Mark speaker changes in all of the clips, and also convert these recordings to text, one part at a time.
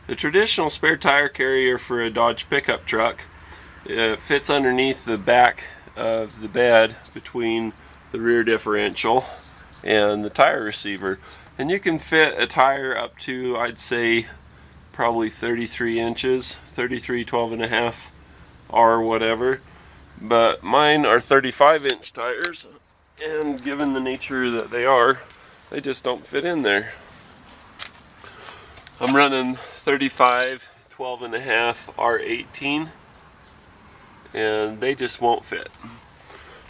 Speaker 1: The traditional spare tire carrier for a Dodge pickup truck, it fits underneath the back of the bed between the rear differential and the tire receiver. And you can fit a tire up to, I'd say, probably 33 inches, 33, 12 and a half, or whatever. But mine are 35-inch tires, and given the nature that they just don't fit in there. I'm running 35, 12 and a half R18, and they just won't fit.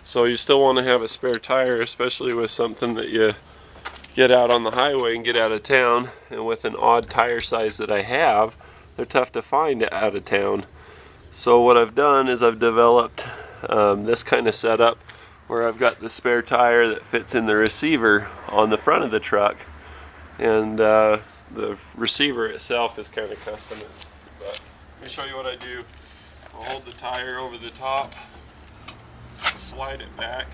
Speaker 1: So you still want to have a spare tire, especially with something that you get out on the highway and get out of town. And with an odd tire size that I have, they're tough to find out of town. So what I've done is I've developed this kind of setup where I've got the spare tire that fits in the receiver on the front of the truck, and the receiver itself is kind of custom. But let me show you what I do. I'll hold the tire over the top, slide it back,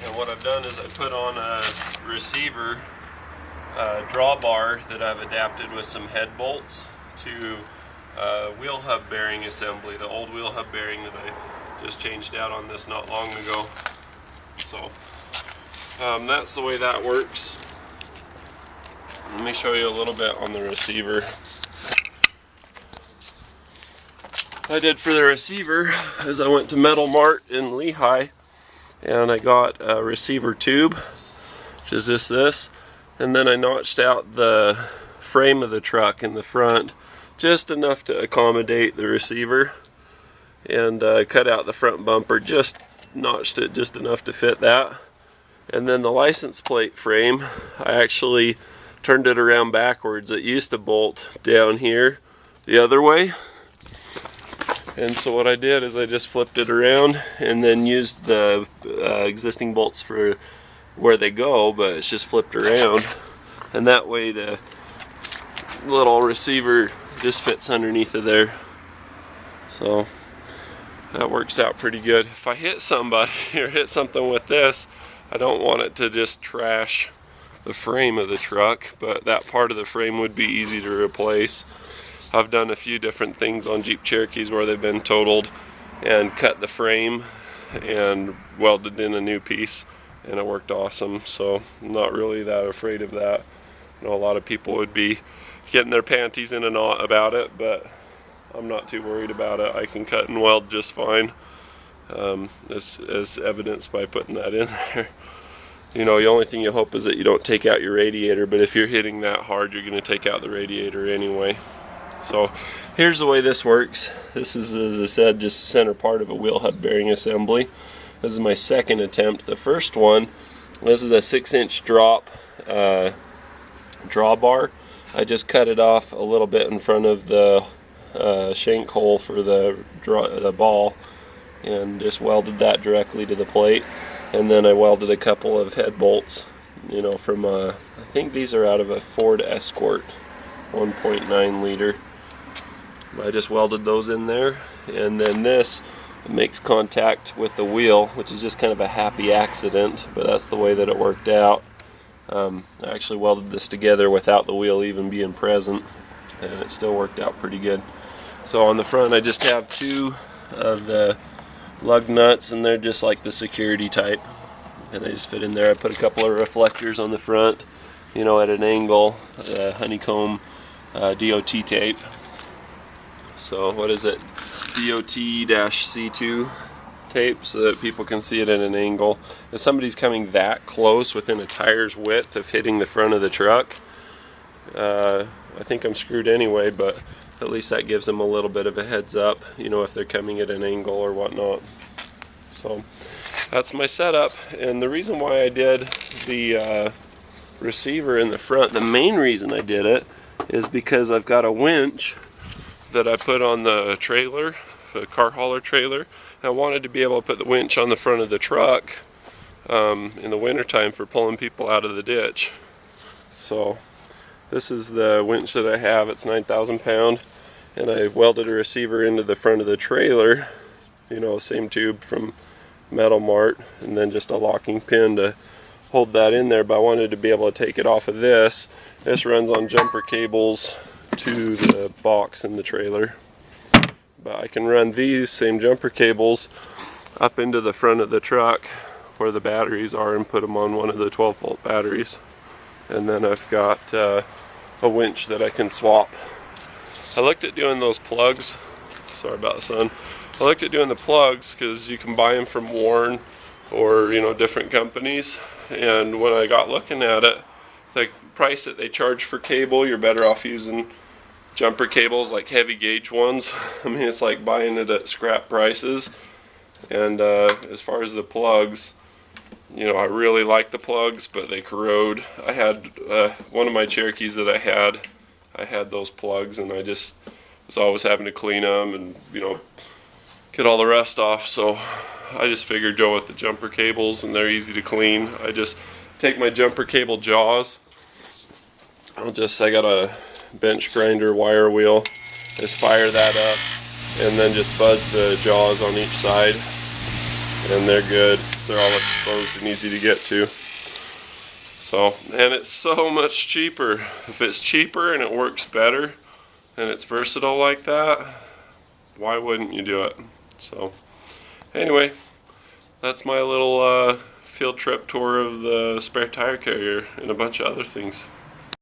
Speaker 1: and what I've done is I put on a receiver drawbar that I've adapted with some head bolts to wheel hub bearing assembly, the old wheel hub bearing that I just changed out on this not long ago. So that's the way that works. Let me show you a little bit on the receiver. What I did for the receiver is I went to Metal Mart in Lehigh and I got a receiver tube, which is this, and then I notched out the frame of the truck in the front just enough to accommodate the receiver, and cut out the front bumper, just notched it just enough to fit that. And then the license plate frame, I actually turned it around backwards. It used to bolt down here the other way, and so what I did is I just flipped it around and then used the existing bolts for where they go, but it's just flipped around, and that way the little receiver just fits underneath of there. So that works out pretty good. If I hit somebody or hit something with this, I don't want it to just trash the frame of the truck, but that part of the frame would be easy to replace. I've done a few different things on Jeep Cherokees where they've been totaled and cut the frame and welded in a new piece, and it worked awesome. So I'm not really that afraid of that. I know a lot of people would be getting their panties in a knot about it, but I'm not too worried about it. I can cut and weld just fine, as evidenced by putting that in there. You know, the only thing you hope is that you don't take out your radiator, but if you're hitting that hard, you're going to take out the radiator anyway. So here's the way this works. This is, as I said, just the center part of a wheel hub bearing assembly. This is my second attempt. The first one, this is a 6-inch drop drawbar. I just cut it off a little bit in front of the shank hole for the ball, and just welded that directly to the plate. And then I welded a couple of head bolts, you know, from I think these are out of a Ford Escort 1.9 liter. I just welded those in there, and then this makes contact with the wheel, which is just kind of a happy accident, but that's the way that it worked out. I actually welded this together without the wheel even being present, and it still worked out pretty good. So on the front I just have two of the lug nuts, and they're just like the security type, and they just fit in there. I put a couple of reflectors on the front, you know, at an angle, honeycomb DOT tape. So what is it? DOT-C2 tape, so that people can see it at an angle. If somebody's coming that close within a tire's width of hitting the front of the truck, I think I'm screwed anyway, but at least that gives them a little bit of a heads up, you know, if they're coming at an angle or whatnot. So that's my setup, and the reason why I did the receiver in the front, the main reason I did it is because I've got a winch that I put on the trailer, the car hauler trailer. I wanted to be able to put the winch on the front of the truck in the wintertime for pulling people out of the ditch. So this is the winch that I have. It's 9,000 pound, and I welded a receiver into the front of the trailer, you know, same tube from Metal Mart, and then just a locking pin to hold that in there, but I wanted to be able to take it off of this. This runs on jumper cables to the box in the trailer. But I can run these same jumper cables up into the front of the truck where the batteries are and put them on one of the 12-volt batteries. And then I've got a winch that I can swap. I looked at doing those plugs. Sorry about the sun. I looked at doing the plugs because you can buy them from Warren or different companies. And when I got looking at it, the price that they charge for cable, you're better off using jumper cables, like heavy gauge ones. I mean, it's like buying it at scrap prices. And as far as the plugs, I really like the plugs, but they corrode. I had one of my Cherokees that I had those plugs, and I just was always having to clean them and get all the rust off. So I just figured go with the jumper cables, and they're easy to clean. I just take my jumper cable jaws. I got a bench grinder wire wheel, just fire that up and then just buzz the jaws on each side, and they're good. They're all exposed and easy to get to. So, and it's so much cheaper. If it's cheaper and it works better and it's versatile like that, why wouldn't you do it? So anyway, that's my little field trip tour of the spare tire carrier and a bunch of other things.